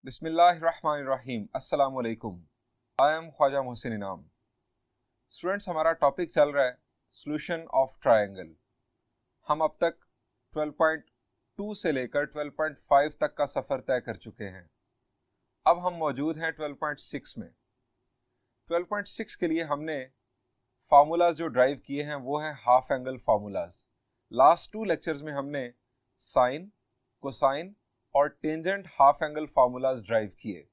बिस्मिल्लाहिर्रहमानिर्रहीम। अस्सलाम वालेकुम। आई एम ख्वाजा मोहसिन इनाम। स्टूडेंट्स, हमारा टॉपिक चल रहा है सॉल्यूशन ऑफ ट्रायंगल। हम अब तक 12.2 से लेकर 12.5 तक का सफ़र तय कर चुके हैं। अब हम मौजूद हैं 12.6 में। 12.6 के लिए हमने फार्मूलाज जो ड्राइव किए हैं वो हैं half angle formulas. Last 2 lectures में हमने साइन, कोसाइन और tangent half angle formulas drive किए।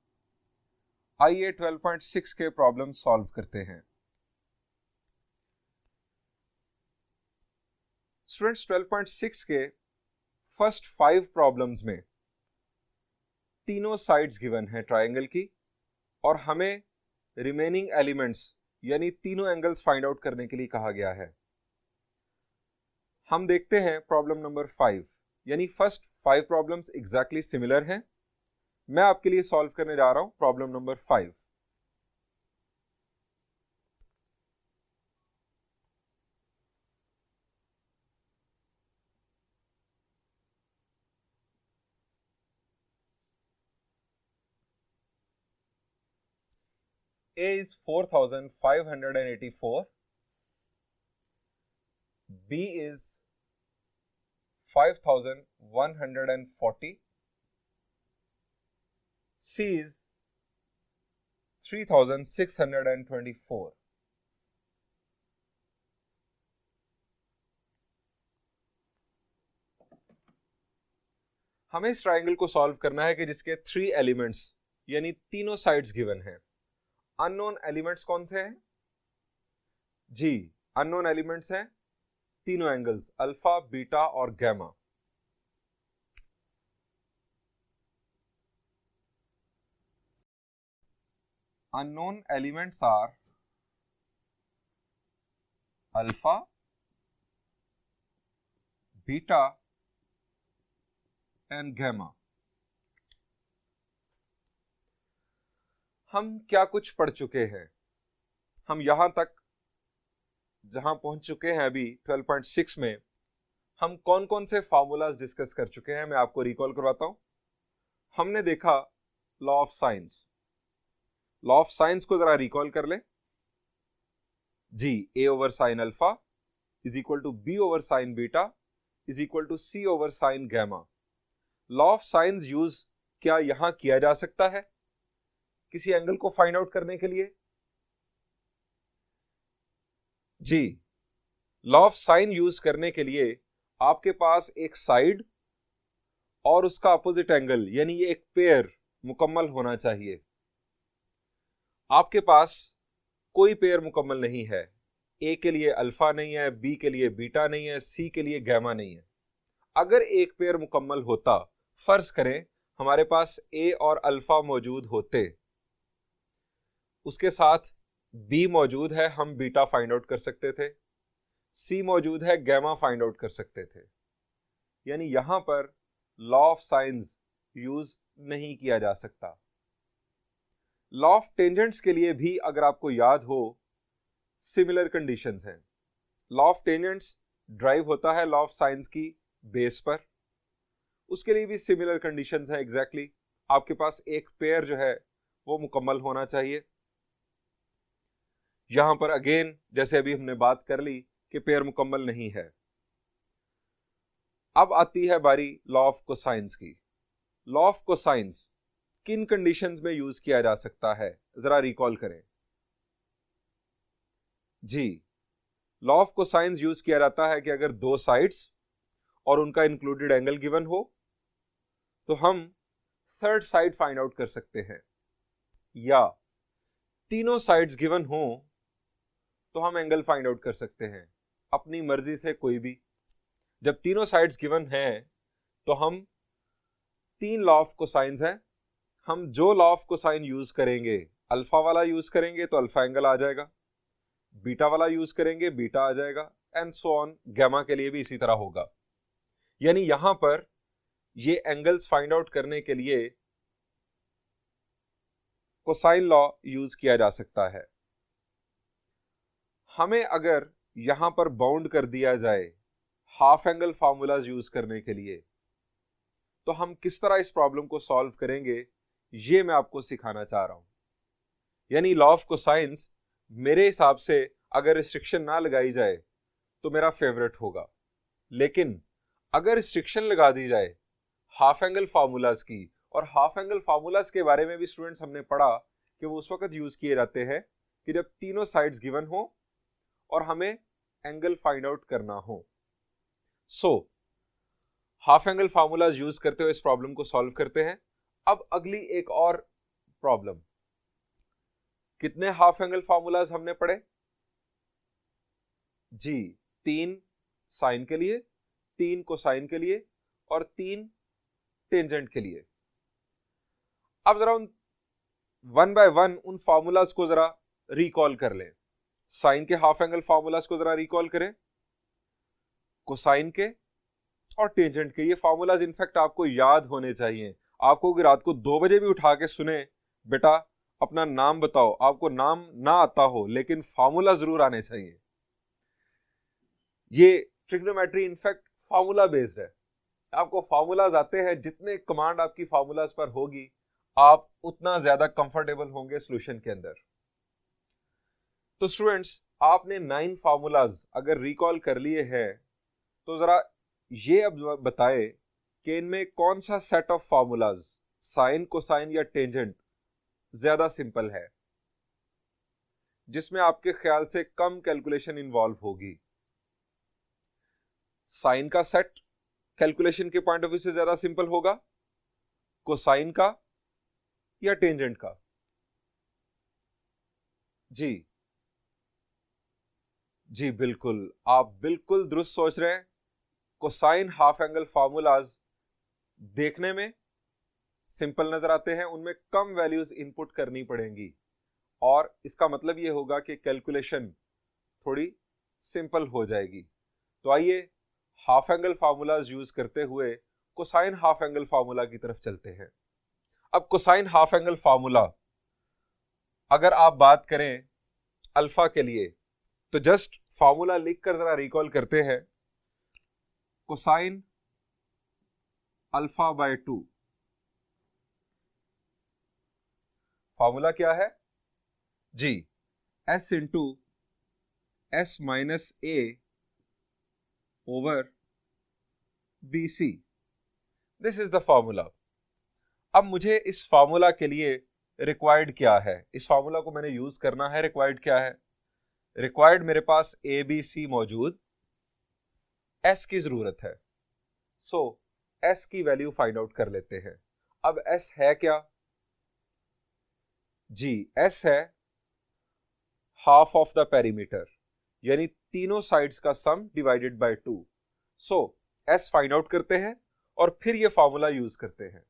आइए 12.6 के प्रॉब्लम सॉल्व करते हैं। स्टूडेंट्स, 12.6 के फर्स्ट 5 प्रॉब्लम्स में तीनों साइड्स गिवन है ट्रायंगल की और हमें रिमेनिंग एलिमेंट्स यानी तीनों एंगल्स फाइंड आउट करने के लिए कहा गया है। हम देखते हैं प्रॉब्लम नंबर 5, यानी फर्स्ट 5 प्रॉब्लम्स एग्जैक्टली सिमिलर हैं। मैं आपके लिए सॉल्व करने जा रहा हूं problem number 5। A is 4584, B is 5140, C is 3624। हमें इस ट्रायंगल को सॉल्व करना है कि जिसके 3 एलिमेंट्स यानी तीनों साइड्स गिवन हैं। अननोन एलिमेंट्स कौन से हैं? जी, अननोन एलिमेंट्स हैं तीनों एंगल्स अल्फा, बीटा और gamma. Unknown elements are alpha, beta and gamma. हम क्या कुछ पढ़ चुके हैं? हम यहां तक जहां पहुंच चुके हैं अभी 12.6 में, हम कौन कौन से फार्मूलाज डिस्कस कर चुके हैं मैं आपको रिकॉल करवाता हूं। हमने देखा law of sines. Law of sines को जरा रिकॉल कर ले। जी, A over sine alpha is equal to B over sine beta is equal to C over sine gamma. Law of sines use क्या यहां किया जा सकता है किसी एंगल को फाइंड आउट करने के लिए? जी, लॉ ऑफ साइन यूज करने के लिए आपके पास एक साइड और उसका अपोजिट एंगल यानी ये एक पेयर मुकम्मल होना चाहिए। आपके पास कोई पेयर मुकम्मल नहीं है। ए के लिए अल्फा नहीं है, बी के लिए बीटा नहीं है, सी के लिए गैमा नहीं है। अगर एक पेयर मुकम्मल होता, फर्ज करें हमारे पास ए और अल्फा मौजूद होते, उसके साथ बी मौजूद है, हम बीटा फाइंड आउट कर सकते थे, सी मौजूद है, गैमा फाइंड आउट कर सकते थे। यानी यहां पर लॉ ऑफ साइंस यूज नहीं किया जा सकता। लॉ ऑफ टेंजेंट्स के लिए भी अगर आपको याद हो, सिमिलर कंडीशंस हैं। लॉ ऑफ टेंजेंट्स ड्राइव होता है लॉ ऑफ साइंस की बेस पर, उसके लिए भी सिमिलर कंडीशंस हैं एग्जैक्टली। आपके पास एक पेयर जो है वो मुकम्मल होना चाहिए। यहां पर अगेन जैसे अभी हमने बात कर ली कि पेयर मुकम्मल नहीं है। अब आती है बारी लॉ ऑफ कोसाइंस की। लॉ ऑफ कोसाइंस किन कंडीशंस में यूज किया जा सकता है जरा रिकॉल करें। जी, लॉ ऑफ कोसाइंस यूज किया जाता है कि अगर 2 साइड्स और उनका इंक्लूडेड एंगल गिवन हो तो हम थर्ड साइड फाइंड आउट कर सकते हैं, या तीनों साइड्स गिवन हो तो हम एंगल फाइंड आउट कर सकते हैं अपनी मर्जी से कोई भी। जब तीनों साइड्स गिवन हैं तो हम 3 लॉ ऑफ कोसाइंस हैं, हम जो लॉ ऑफ कोसाइन यूज करेंगे, अल्फा वाला यूज करेंगे तो अल्फा एंगल आ जाएगा, बीटा वाला यूज करेंगे बीटा आ जाएगा, एंड सो ऑन। गैमा के लिए भी इसी तरह होगा। यानी यहां पर ये एंगल्स फाइंड आउट करने के लिए कोसाइन लॉ यूज किया जा सकता है। हमें अगर यहां पर बाउंड कर दिया जाए हाफ एंगल फार्मूलाज यूज करने के लिए, तो हम किस तरह इस प्रॉब्लम को सॉल्व करेंगे ये मैं आपको सिखाना चाह रहा हूं। यानी लॉ ऑफ कोसाइंस मेरे हिसाब से अगर रिस्ट्रिक्शन ना लगाई जाए तो मेरा फेवरेट होगा, लेकिन अगर रिस्ट्रिक्शन लगा दी जाए हाफ एंगल फार्मूलाज की, और हाफ एंगल फार्मूलाज के बारे में भी स्टूडेंट्स हमने पढ़ा कि वो उस वक्त यूज किए जाते हैं कि जब तीनों साइड्स गिवन हो और हमें एंगल फाइंड आउट करना हो। So half angle formulas use करते हुए इस प्रॉब्लम को सॉल्व करते हैं। अब अगली एक और प्रॉब्लम, कितने हाफ एंगल फार्मूलाज हमने पढ़े जी? 3 साइन के लिए, 3 कोसाइन के लिए और 3 टेंजेंट के लिए। अब जरा वन बाय वन उन फार्मूलाज को जरा रिकॉल कर लें। साइन के हाफ एंगल फार्मूलाज को जरा रिकॉल करें, कोसाइन के और टेंजेंट के। ये फार्मूलाज इनफैक्ट आपको याद होने चाहिए। आपको रात को 2 बजे भी उठा के सुने, बेटा अपना नाम बताओ, आपको नाम ना आता हो लेकिन फार्मूला जरूर आने चाहिए। ये ट्रिग्नोमेट्री इनफैक्ट फार्मूला बेस्ड है। आपको फार्मूलाज आते हैं, जितने कमांड आपकी फार्मूलाज पर होगी आप उतना ज्यादा कंफर्टेबल होंगे सॉल्यूशन के अंदर। तो स्टूडेंट्स, आपने 9 फार्मूलाज अगर रिकॉल कर लिए हैं तो जरा ये अब बताए कि इनमें कौन सा set of formulas, sine, cosine या टेंजेंट, ज्यादा सिंपल है, जिसमें आपके ख्याल से कम कैलकुलेशन इन्वॉल्व होगी। साइन का सेट कैलकुलेशन के पॉइंट ऑफ व्यू से ज्यादा सिंपल होगा, कोसाइन का या टेंजेंट का? जी बिल्कुल, आप बिल्कुल दुरुस्त सोच रहे हैं। कोसाइन हाफ एंगल फार्मूलाज देखने में सिंपल नजर आते हैं, उनमें कम वैल्यूज इनपुट करनी पड़ेंगी और इसका मतलब यह होगा कि कैलकुलेशन थोड़ी सिंपल हो जाएगी। तो आइए हाफ एंगल फार्मूलाज यूज करते हुए कोसाइन हाफ एंगल फार्मूला की तरफ चलते हैं। अब कोसाइन हाफ एंगल फार्मूला अगर आप बात करें अल्फा के लिए, तो जस्ट फार्मूला लिखकर जरा रिकॉल करते हैं। कोसाइन अल्फा बाय 2, फार्मूला क्या है जी? S into S minus A over B C, this is the formula. अब मुझे इस फार्मूला के लिए रिक्वायर्ड क्या है, इस फार्मूला को मैंने यूज करना है, रिक्वायर्ड क्या है? रिक्वायर्ड मेरे पास ए बी सी मौजूद, एस की जरूरत है। सो एस की वैल्यू फाइंड आउट कर लेते हैं। अब एस है क्या जी? एस है हाफ ऑफ द पेरीमीटर, यानी तीनों साइड्स का सम divided by 2। So S find out करते हैं और फिर ये फार्मूला यूज करते हैं।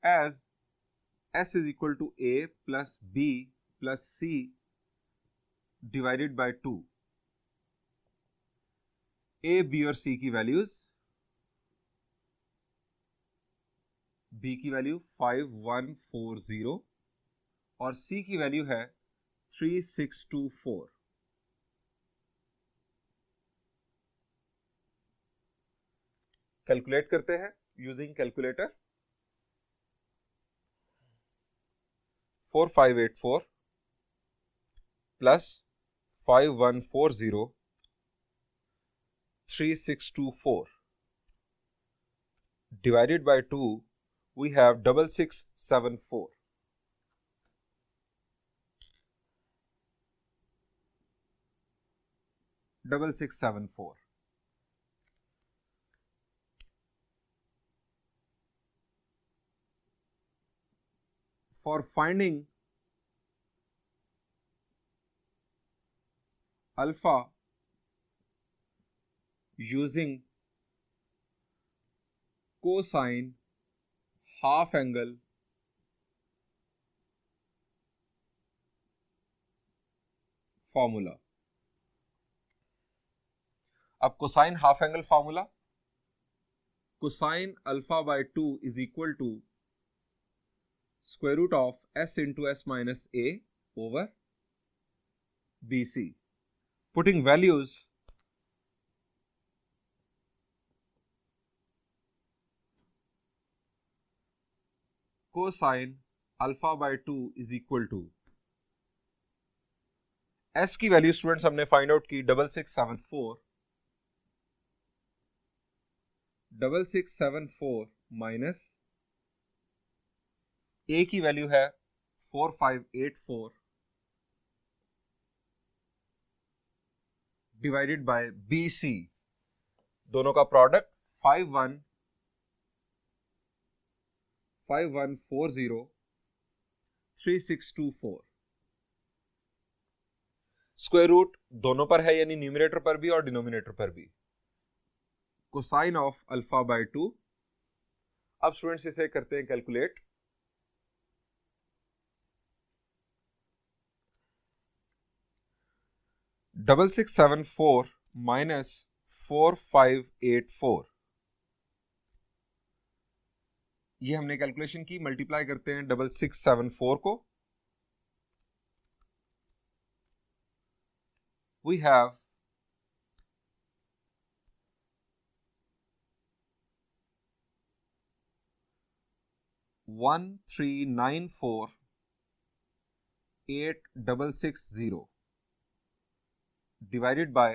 as s is equal to a plus b plus c divided by 2, a, b और c की वैल्यूज, b की वैल्यू 5140 और c की वैल्यू है 3624। कैलकुलेट करते हैं using calculator. 4584 plus 5140 3624 divided by 2, we have 6674. For finding alpha using cosine half angle formula, अब cosine half angle formula, cosine alpha by 2 is equal to square root of s into s minus a over bc. Putting values, cosine alpha by 2 is equal to, s की value students हमने find out की 6674 minus a की value है 4584 divided by BC, दोनों का product 51403624. Square root दोनों पर है, यानी न्यूमरेटर पर भी और डिनोमिनेटर पर भी. Cosine of alpha by 2. अब स्टूडेंट्स इसे करते हैं कैलकुलेट. डबल 674 माइनस 4584, ये हमने कैलकुलेशन की. मल्टीप्लाई करते हैं 6674 को. We have 1394860 divided by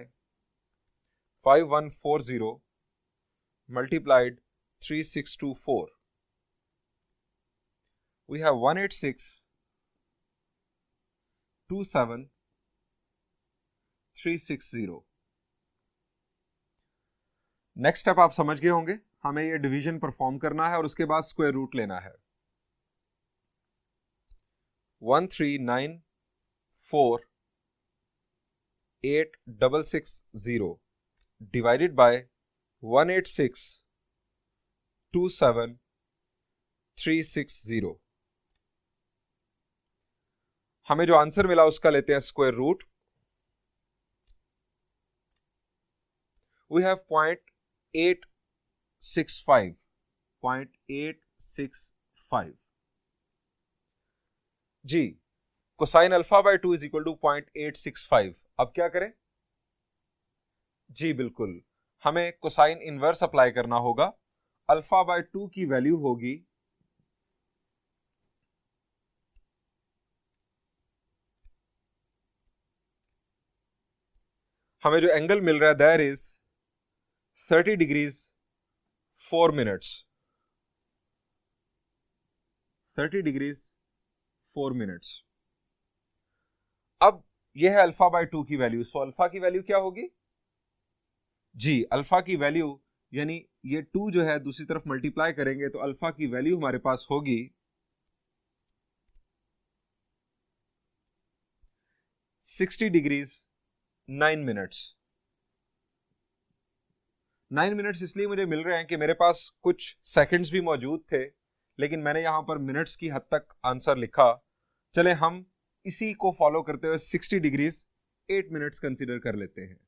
5140 multiplied 3624. We have 18627,360. Next step आप समझ गए होंगे. हमें ये डिवीजन परफॉर्म करना है और उसके बाद स्क्वायर रूट लेना है. 1394860 divided by 18627,360. हमें जो आंसर मिला उसका लेते हैं स्क्वायर रूट. वी हैव 0.865 जी. Cosine alpha by 2 is equal to 0.865. अब क्या करें जी? बिल्कुल, हमें कोसाइन इनवर्स अप्लाई करना होगा. अल्फा बाय 2 की वैल्यू होगी हमें जो एंगल मिल रहा है that is 30 degrees 4 minutes. 30 degrees 4 minutes. अब यह है अल्फा बाय 2 की वैल्यू. सो अल्फा की वैल्यू क्या होगी जी? अल्फा की वैल्यू यानी ये 2 जो है दूसरी तरफ मल्टीप्लाई करेंगे तो अल्फा की वैल्यू हमारे पास होगी 60 डिग्रीज 9 मिनट्स. 9 मिनट्स इसलिए मुझे मिल रहे हैं कि मेरे पास कुछ सेकंड्स भी मौजूद थे, लेकिन मैंने यहां पर मिनट्स की हद तक आंसर लिखा. चले हम इसी को फॉलो करते हुए 60 डिग्रीज 8 मिनट्स कंसीडर कर लेते हैं.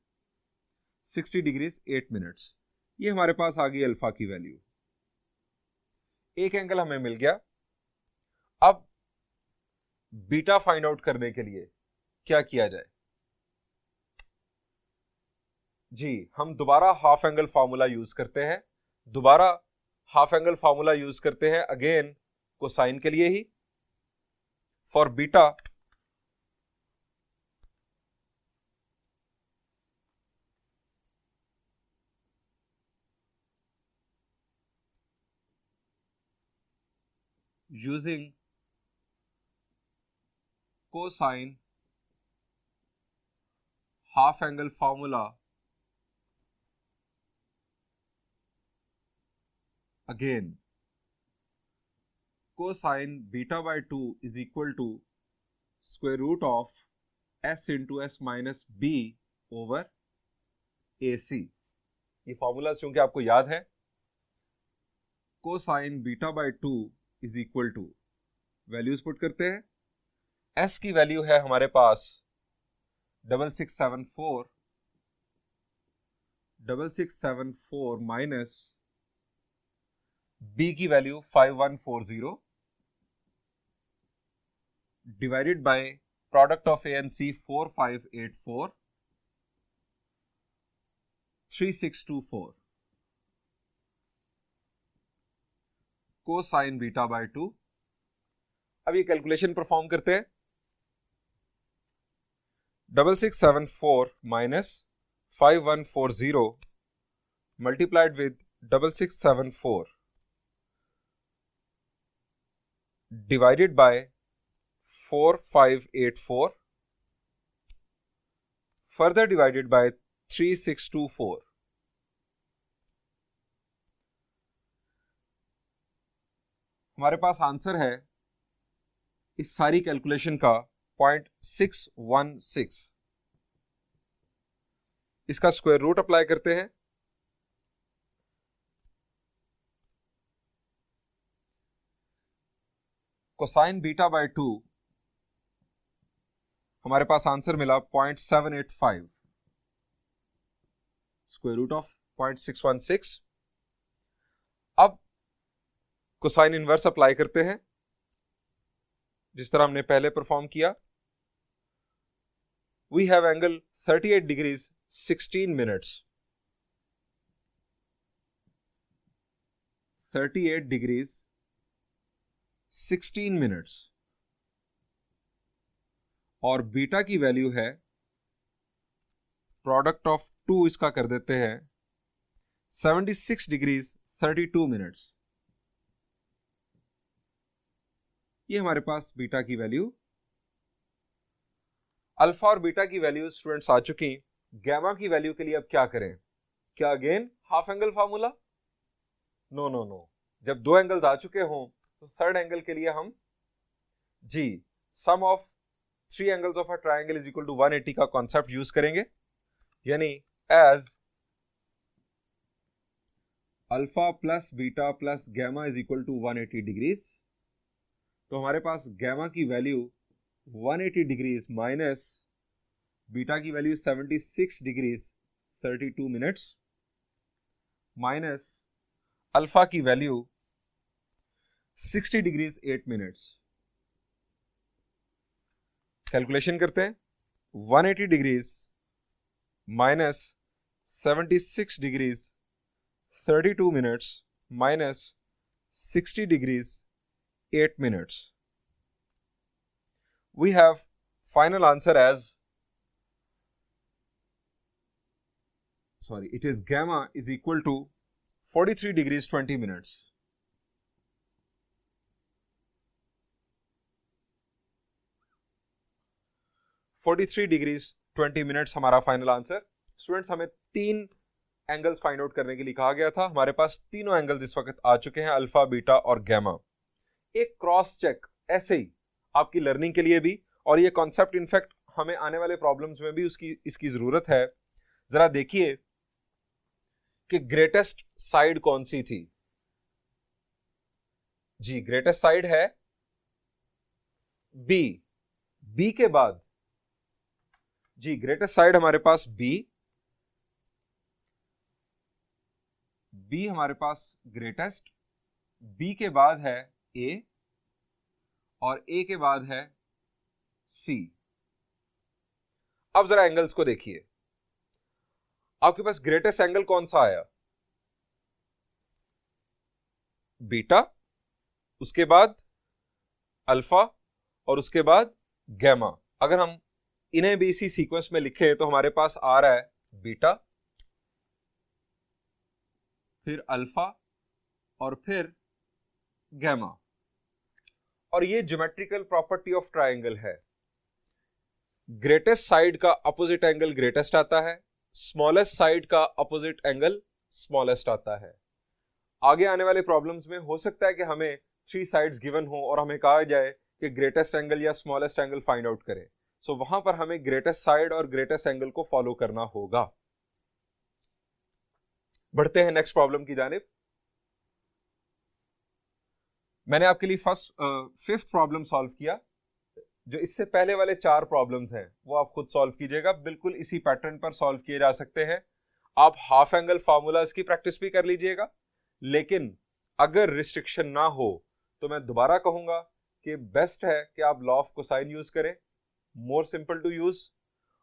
60 डिग्रीज 8 मिनट्स, ये हमारे पास आ गई अल्फा की वैल्यू. एक एंगल हमें मिल गया. अब बीटा फाइंड आउट करने के लिए क्या किया जाए जी? हम दोबारा हाफ एंगल फार्मूला यूज करते हैं. दोबारा हाफ एंगल फार्मूला यूज करते हैं अगेन कोसाइन के लिए ही. For beta using cosine half angle formula, again cosine beta by 2 is equal to square root of s into s minus b over AC. ये formula चूंकि आपको याद है, cosine beta by 2 is equal to, values put करते हैं. s की value है हमारे पास 6674 माइनस b की value 5140 divided by product of A and C 4584 3624 cosine beta by 2। अब ये कैलकुलेशन परफॉर्म करते हैं। 6674 minus 5140 multiplied with 6674 divided by 4584 further divided by 3624। हमारे पास आंसर है इस सारी कैलकुलेशन का 0.616। इसका स्क्वायर रूट अप्लाई करते हैं। कोसाइन बीटा बाय 2 हमारे पास आंसर मिला 0.785, स्क्वायर रूट ऑफ 0.616। अब कोसाइन इनवर्स अप्लाई करते हैं जिस तरह हमने पहले परफॉर्म किया। We have angle 38 degrees 16 minutes. 38 degrees 16 minutes और बीटा की वैल्यू है, प्रोडक्ट ऑफ 2 इसका कर देते हैं 76 डिग्रीज 32 मिनट्स। ये हमारे पास बीटा की वैल्यू। अल्फा और बीटा की वैल्यू स्टूडेंट्स आ चुकी। गैमा की वैल्यू के लिए अब क्या करें? क्या again half angle formula? No no no, जब 2 एंगल्स आ चुके हों तो थर्ड एंगल के लिए हम जी sum of 3 angles of a triangle is equal to 180 का कॉन्सेप्ट यूज करेंगे। यानी as alpha plus beta plus gamma is equal to 180 degrees, तो हमारे पास गैमा की वैल्यू 180 डिग्रीज माइनस बीटा की value 76 degrees 32 minutes minus alpha की value 60 degrees 8 minutes. Calculation करते हैं। 180 degrees minus 76 degrees 32 minutes minus 60 degrees 8 minutes. We have final answer as, it is gamma is equal to 43 degrees 20 minutes. हमारा final answer. Students, हमें 3 angles find out करने के लिए कहा गया था। हमारे पास तीनों एंगल्स इस वक्त आ चुके हैं, अल्फा, बीटा और गैमा। एक क्रॉस चेक ऐसे ही आपकी लर्निंग के लिए भी, और ये कॉन्सेप्ट इनफैक्ट हमें आने वाले प्रॉब्लम्स में भी इसकी जरूरत है। जरा देखिए कि ग्रेटेस्ट साइड कौन सी थी। जी, ग्रेटेस्ट साइड है बी। बी के बाद जी ग्रेटेस्ट साइड हमारे पास बी हमारे पास ग्रेटेस्ट, बी के बाद है ए और ए के बाद है सी। अब जरा एंगल्स को देखिए। आपके पास ग्रेटेस्ट एंगल कौन सा आया? बीटा, उसके बाद अल्फा और उसके बाद गैमा। अगर हम इन्हें भी इसी सीक्वेंस में लिखें तो हमारे पास आ रहा है बीटा, फिर अल्फा और फिर गैमा। और ये ज्योमेट्रिकल प्रॉपर्टी ऑफ ट्राइंगल है। ग्रेटेस्ट साइड का अपोजिट एंगल ग्रेटेस्ट आता है, स्मॉलेस्ट साइड का अपोजिट एंगल स्मॉलेस्ट आता है। आगे आने वाले प्रॉब्लम्स में हो सकता है कि हमें 3 साइड्स गिवन हो और हमें कहा जाए कि ग्रेटेस्ट एंगल या स्मॉलेस्ट एंगल फाइंड आउट करें। सो वहां पर हमें ग्रेटेस्ट साइड और ग्रेटेस्ट एंगल को फॉलो करना होगा। बढ़ते हैं नेक्स्ट प्रॉब्लम की जानिब। मैंने आपके लिए फिफ्थ प्रॉब्लम सॉल्व किया। जो इससे पहले वाले 4 प्रॉब्लम्स हैं वो आप खुद सॉल्व कीजिएगा, बिल्कुल इसी पैटर्न पर सॉल्व किए जा सकते हैं। आप हाफ एंगल फार्मूलाज की प्रैक्टिस भी कर लीजिएगा, लेकिन अगर रिस्ट्रिक्शन ना हो तो मैं दोबारा कहूंगा कि बेस्ट है कि आप लॉ ऑफ कोसाइन यूज करें, मोर सिंपल टू यूज,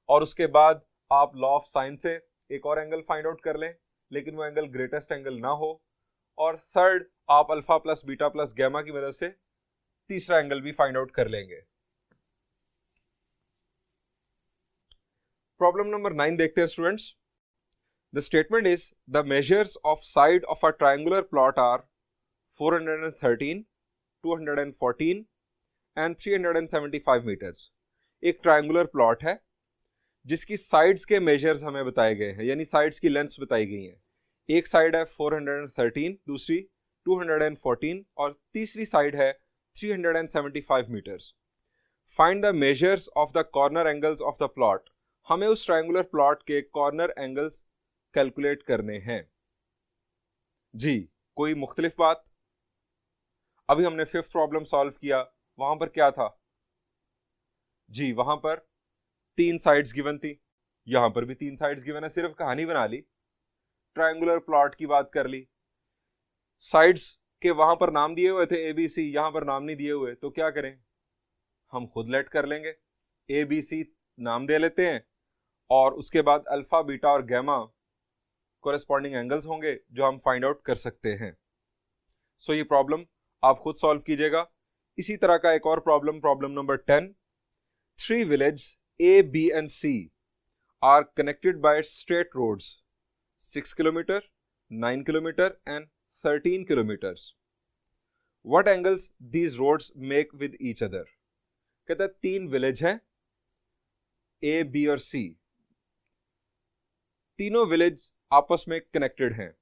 और उसके बाद आप लॉ ऑफ साइन से एक और एंगल फाइंड आउट कर लें, लेकिन वो एंगल ग्रेटेस्ट एंगल ना हो, और थर्ड आप alpha plus beta plus gamma की मदद से तीसरा एंगल भी फाइंड आउट कर लेंगे। प्रॉब्लम नंबर 9 देखते हैं students. The statement is the measures of side of a triangular plot are 413, 214 and 375 metres. एक ट्रायंगुलर प्लॉट है जिसकी साइड्स के मेजर्स हमें बताए गए हैं, यानी साइड्स की लेंथ्स बताई गई हैं। एक साइड है 413, दूसरी 214 और तीसरी साइड है 375 metres. Find the measures of the corner angles of the plot. हमें उस ट्रायंगुलर प्लॉट के कॉर्नर एंगल्स कैलकुलेट करने हैं। जी, कोई मुख्तलिफ बात? अभी हमने फिफ्थ प्रॉब्लम सॉल्व किया, वहां पर क्या था? जी, वहां पर 3 साइड्स गिवन थी, यहां पर भी 3 साइड्स गिवन है, सिर्फ कहानी बना ली, ट्रायंगुलर प्लॉट की बात कर ली। साइड्स के वहां पर नाम दिए हुए थे ए बी सी, यहां पर नाम नहीं दिए हुए, तो क्या करें? हम खुद लेट कर लेंगे, ए बी सी नाम दे लेते हैं, और उसके बाद अल्फा बीटा और गैमा कोरेस्पॉन्डिंग एंगल्स होंगे जो हम फाइंड आउट कर सकते हैं। सो ये प्रॉब्लम आप खुद सॉल्व कीजिएगा। इसी तरह का एक और problem, problem number 10। 3 villages A, B and C are connected by straight roads 6 kilometer, 9 kilometer and 13 kilometers. What angles these roads make with each other? कहता है 3 विलेज हैं A, B और C। तीनों विलेज आपस में कनेक्टेड हैं।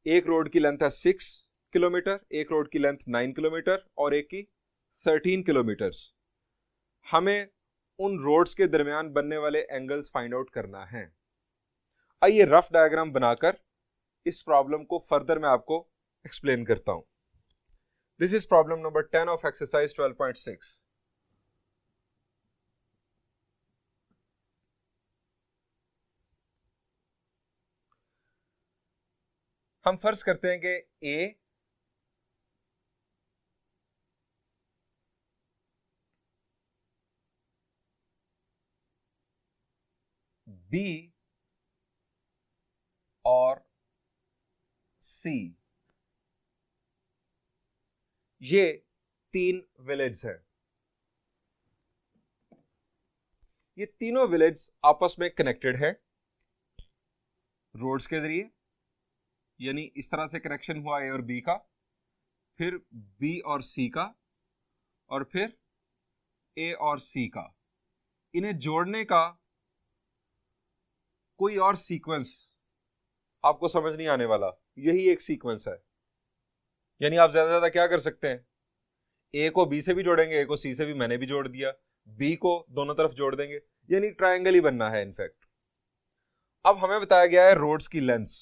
एक road की लेंथ है 6 किलोमीटर, एक रोड की लेंथ 9 किलोमीटर और एक की 13 किलोमीटर्स। हमें उन रोड्स के दरमियान बनने वाले एंगल्स फाइंड आउट करना है। आइए रफ डायग्राम बनाकर इस प्रॉब्लम को फर्दर मैं आपको एक्सप्लेन करता हूं। This is problem number 10 of exercise 12.6। हम फर्ज करते हैं कि ए बी और सी, ये 3 विलेज हैं। ये तीनों विलेज आपस में कनेक्टेड है रोड्स के जरिए, यानी इस तरह से कनेक्शन हुआ ए और बी का, फिर बी और सी का, और फिर ए और सी का। इन्हें जोड़ने का कोई और सीक्वेंस आपको समझ नहीं आने वाला, यही एक सीक्वेंस है। यानी आप ज्यादा ज्यादा क्या कर सकते हैं, ए को बी से भी जोड़ेंगे, ए को सी से भी, मैंने भी जोड़ दिया, बी को दोनों तरफ जोड़ देंगे, यानी ट्रायंगल ही बनना है इनफैक्ट। अब हमें बताया गया है रोड्स की लेंथ्स।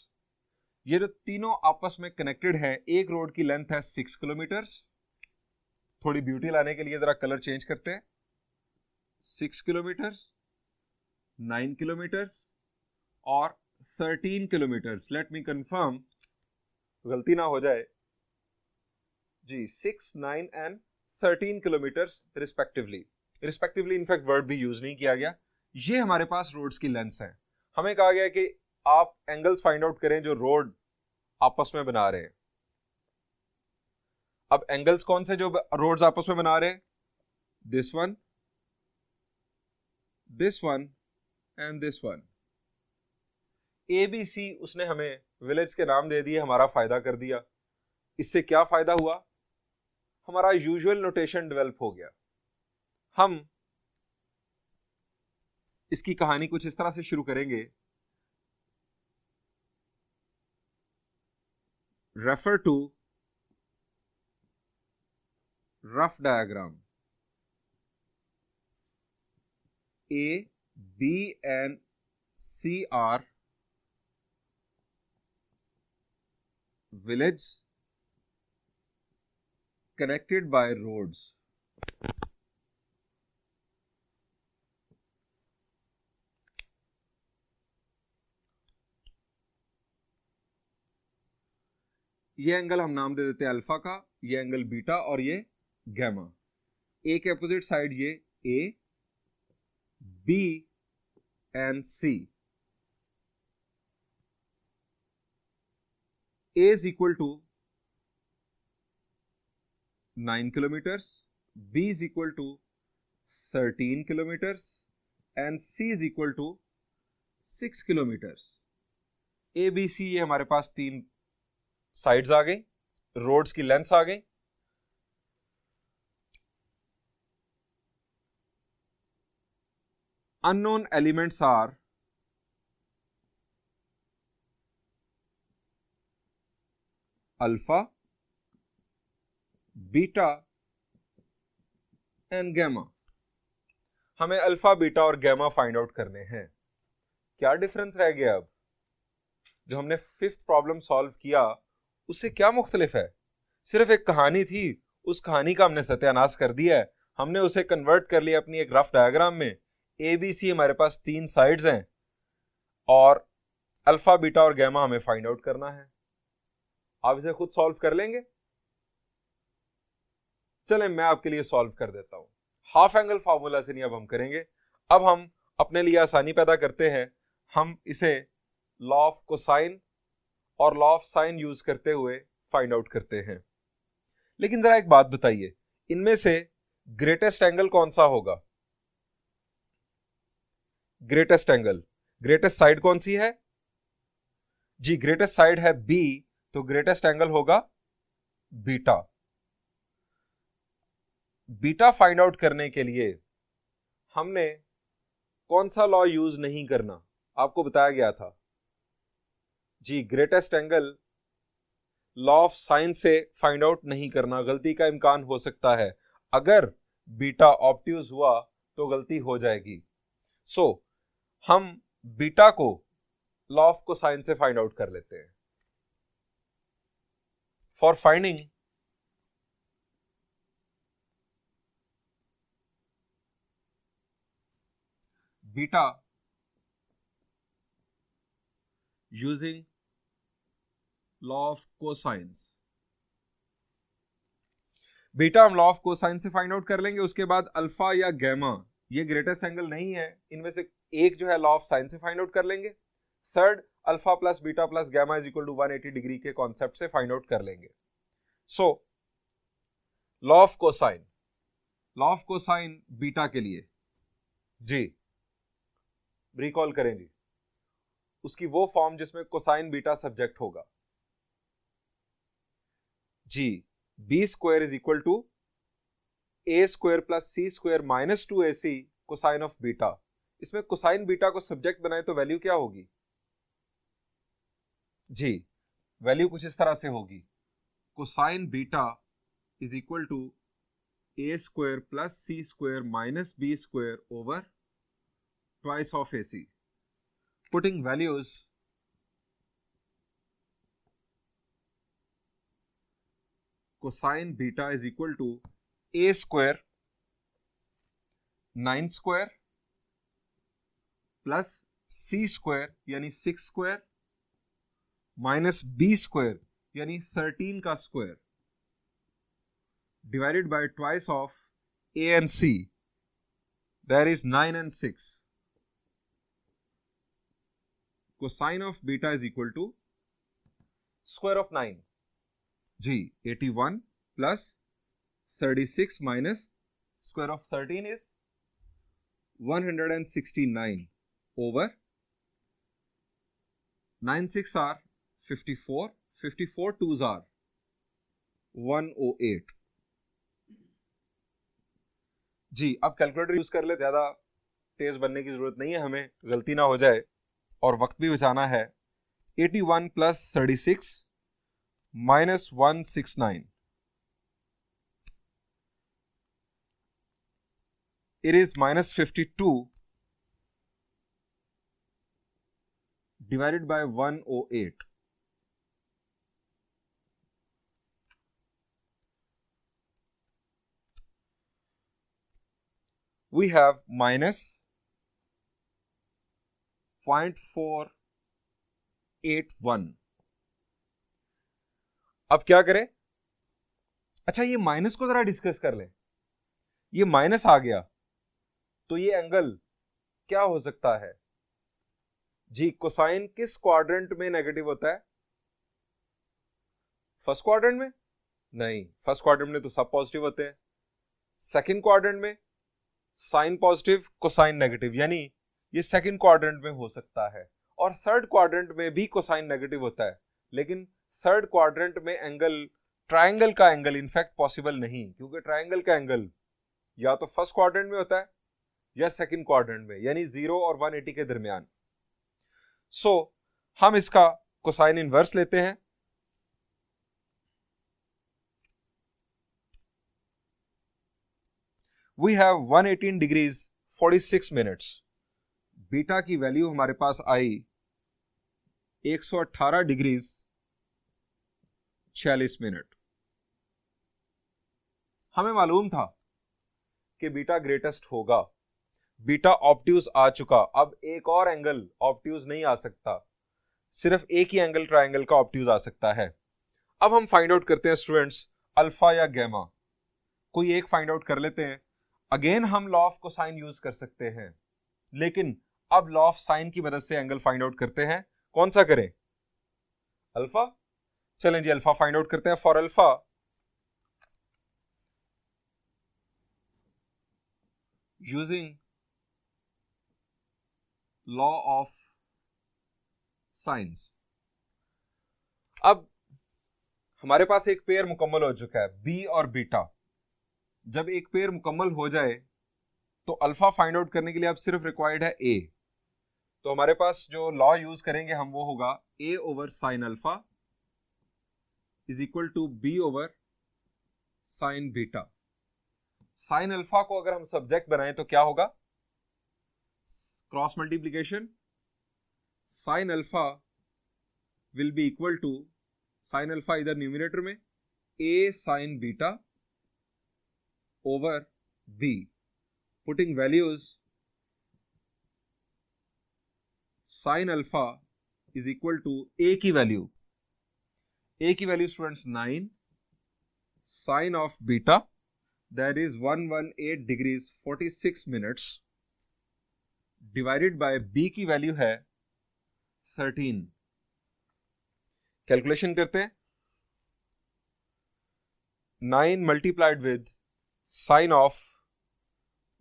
ये जो तीनों आपस में कनेक्टेड हैं, एक रोड की लेंथ है 6 किलोमीटर्स। थोड़ी ब्यूटी लाने के लिए जरा कलर चेंज करते हैं। 6 किलोमीटर्स, 9 किलोमीटर्स और 13 किलोमीटर्स। लेट मी कंफर्म, गलती ना हो जाए जी, 6, 9 and 13 kilometres respectively. Respectively in fact word भी यूज नहीं किया गया। ये हमारे पास रोड्स की लेंथ्स हैं। हमें कहा गया कि आप एंगल्स फाइंड आउट करें जो रोड आपस में बना रहे हैं। अब एंगल्स कौन से जो रोड्स आपस में बना रहे हैं? This one and this one. A B C उसने हमें विलेज के नाम दे दिए, हमारा फायदा कर दिया। इससे क्या फायदा हुआ? हमारा यूजुअल नोटेशन डेवलप हो गया। हम इसकी कहानी कुछ इस तरह से शुरू करेंगे। Refer to rough diagram. A, B and C are village connected by roads. ये एंगल हम नाम दे देते हैं अल्फा का, ये एंगल बीटा और ये गैमा। ए के अपोजिट साइड ये A, B and C. A is equal to 9 kilometres, B is equal to 13 kilometres and C is equal to 6 kilometres. A B C ये हमारे पास 3 साइड्स आ गई, रोड्स की लेंथ्स आ गई। Unknown elements are alpha, beta and gamma. हमें alpha, beta और gamma find out करने हैं। क्या डिफरेंस रह गया अब? जो हमने 5th प्रॉब्लम सॉल्व किया उससे क्या मुख्तलिफ है? सिर्फ एक कहानी थी, उस कहानी का हमने सत्यानाश कर दिया है। हमने उसे कन्वर्ट कर लिया अपनी एक रफ डायग्राम में। ए बी सी हमारे पास 3 साइड्स हैं और अल्फा, बीटा और गैमा हमें फाइंड आउट करना है। आप इसे खुद सॉल्व कर लेंगे? चलें मैं आपके लिए सॉल्व कर देता हूं। हाफ एंगल फार्मूला से नहीं अब हम करेंगे, अब हम अपने लिए आसानी पैदा करते हैं। हम इसे लॉ ऑफ कोसाइन और लॉ ऑफ साइन यूज करते हुए फाइंड आउट करते हैं। लेकिन जरा एक बात बताइए, इनमें से ग्रेटेस्ट एंगल कौन सा होगा? ग्रेटेस्ट एंगल, ग्रेटेस्ट साइड कौन सी है? जी ग्रेटेस्ट साइड है बी, तो ग्रेटेस्ट एंगल होगा बीटा। बीटा फाइंड आउट करने के लिए हमने कौन सा लॉ यूज नहीं करना आपको बताया गया था? जी greatest angle law of sine से फाइंड आउट नहीं करना, गलती का इम्कान हो सकता है। अगर बीटा ऑब्ट्यूज हुआ तो गलती हो जाएगी। सो हम बीटा को लॉ ऑफ कोसाइन से फाइंड आउट कर लेते हैं। For finding beta using law of cosines, beta हम लॉ ऑफ कोसाइन से फाइंड आउट कर लेंगे। उसके बाद अल्फा या गैमा, ये ग्रेटेस्ट एंगल नहीं है, इनमें से एक जो है लॉ ऑफ साइन से फाइंड आउट कर लेंगे। Third, alpha plus beta plus gamma is equal to 180 degree के कॉन्सेप्ट से फाइंड आउट कर लेंगे। So law of cosine, law of cosine beta के लिए जी रिकॉल करें जी, उसकी वो फॉर्म जिसमें कोसाइन बीटा सब्जेक्ट होगा। जी B square is equal to A square plus C square minus 2ac cosine of beta. इसमें कोसाइन बीटा को सब्जेक्ट बनाए तो वैल्यू क्या होगी? जी वैल्यू कुछ इस तरह से होगी, cosine beta is equal to A square plus C square minus B square over twice of ac। Putting values cosine beta is equal to A square 9 square plus C square यानी 6 square minus B square यानी 13 का square divided by twice of A and C, that is 9 and 6। Cosine of beta is equal to square of 9 जी 81 plus 36 minus square of 13 is 169 over 9 6 are 54, 54 twos are 108। जी अब calculator use कर ले, ज्यादा तेज बनने की जरूरत नहीं है, हमें गलती ना हो जाए और वक्त भी बचाना है। 81 plus 36 minus 169, it is minus 52 divided by 108। We have minus 0.481। अब क्या करें? अच्छा, ये माइनस को जरा डिस्कस कर लें। ये माइनस आ गया तो ये एंगल क्या हो सकता है जी? कोसाइन किस क्वाड्रेंट में नेगेटिव होता है? फर्स्ट क्वाड्रेंट में? नहीं, फर्स्ट क्वाड्रेंट में तो सब पॉजिटिव होते हैं। सेकंड क्वाड्रेंट में साइन पॉजिटिव कोसाइन नेगेटिव, यानी ये सेकंड क्वाड्रेंट में हो सकता है। और थर्ड क्वाड्रेंट में भी कोसाइन नेगेटिव होता है, लेकिन थर्ड क्वाड्रेंट में एंगल ट्रायंगल का एंगल इनफैक्ट पॉसिबल नहीं, क्योंकि ट्रायंगल का एंगल या तो फर्स्ट क्वाड्रेंट में होता है या सेकंड क्वाड्रेंट में, यानी 0 और 180 के दरमियान। सो हम इसका कोसाइन इनवर्स लेते हैं। We have 118 degrees 46 minutes. Beta की वैल्यू हमारे पास आई 118 डिग्रीज 46 मिनट। हमें मालूम था कि बीटा ग्रेटेस्ट होगा, बीटा ऑब्ट्यूज आ चुका, अब एक और एंगल ऑब्ट्यूज नहीं आ सकता, सिर्फ एक ही एंगल ट्रायंगल का ऑब्ट्यूज आ सकता है। अब हम फाइंड आउट करते हैं स्टूडेंट्स, अल्फा या गैमा, कोई एक फाइंड आउट कर लेते हैं। अगेन हम लॉ ऑफ कोसाइन यूज कर सकते हैं, लेकिन अब लॉ ऑफ साइन की मदद से एंगल फाइंड आउट करते हैं। कौन सा करें? अल्फा। चलें जी, अल्फा फाइंड आउट करते हैं। For alpha using law of science. अब हमारे पास एक पेयर मुकम्मल हो चुका है, बी और बीटा। जब एक पेयर मुकम्मल हो जाए तो अल्फा फाइंड आउट करने के लिए अब सिर्फ रिक्वायर्ड है ए। तो हमारे पास जो लॉ यूज करेंगे हम वो होगा A over sine alpha is equal to B over sine beta. Sine alpha को अगर हम सब्जेक्ट बनाएं तो क्या होगा? Cross multiplication, sine alpha will be equal to, sine alpha इधर न्यूमिनेटर में, A sine beta over b, putting values, sin alpha is equal to a की value students 9, sin of beta that is 118 degrees 46 minutes divided by b की value है 13। Calculation करते हैं। 9 multiplied with sine of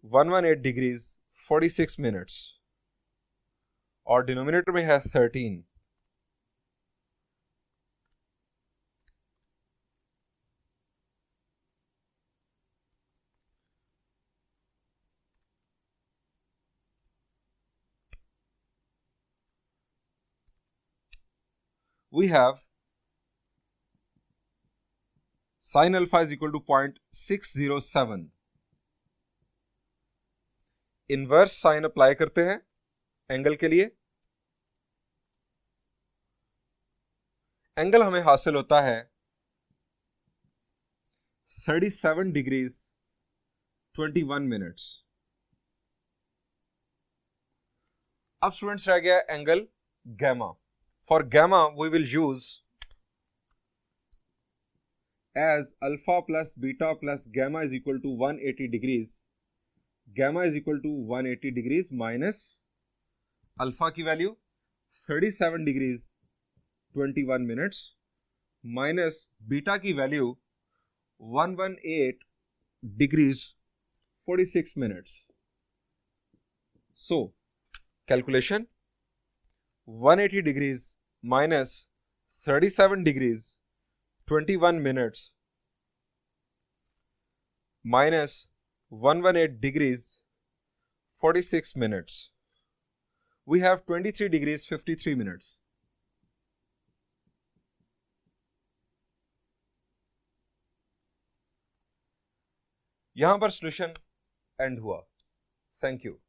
118 degrees 46 minutes और denominator में है 13। we have sin alpha is equal to 0.607। Inverse sine apply करते हैं angle के लिए। एंगल हमें हासिल होता है 37 डिग्रीज 21 मिनट्स। अब स्टूडेंट्स रह गया angle gamma. For gamma we will use as alpha plus beta plus gamma is equal to 180 degrees, gamma is equal to 180 degrees minus alpha की value 37 degrees 21 minutes minus beta की value 118 degrees 46 minutes. So calculation, 180 degrees minus 37 degrees 21 minutes minus 118 degrees 46 minutes. We have 23 degrees 53 minutes. यहां पर solution and हुआ। Thank you.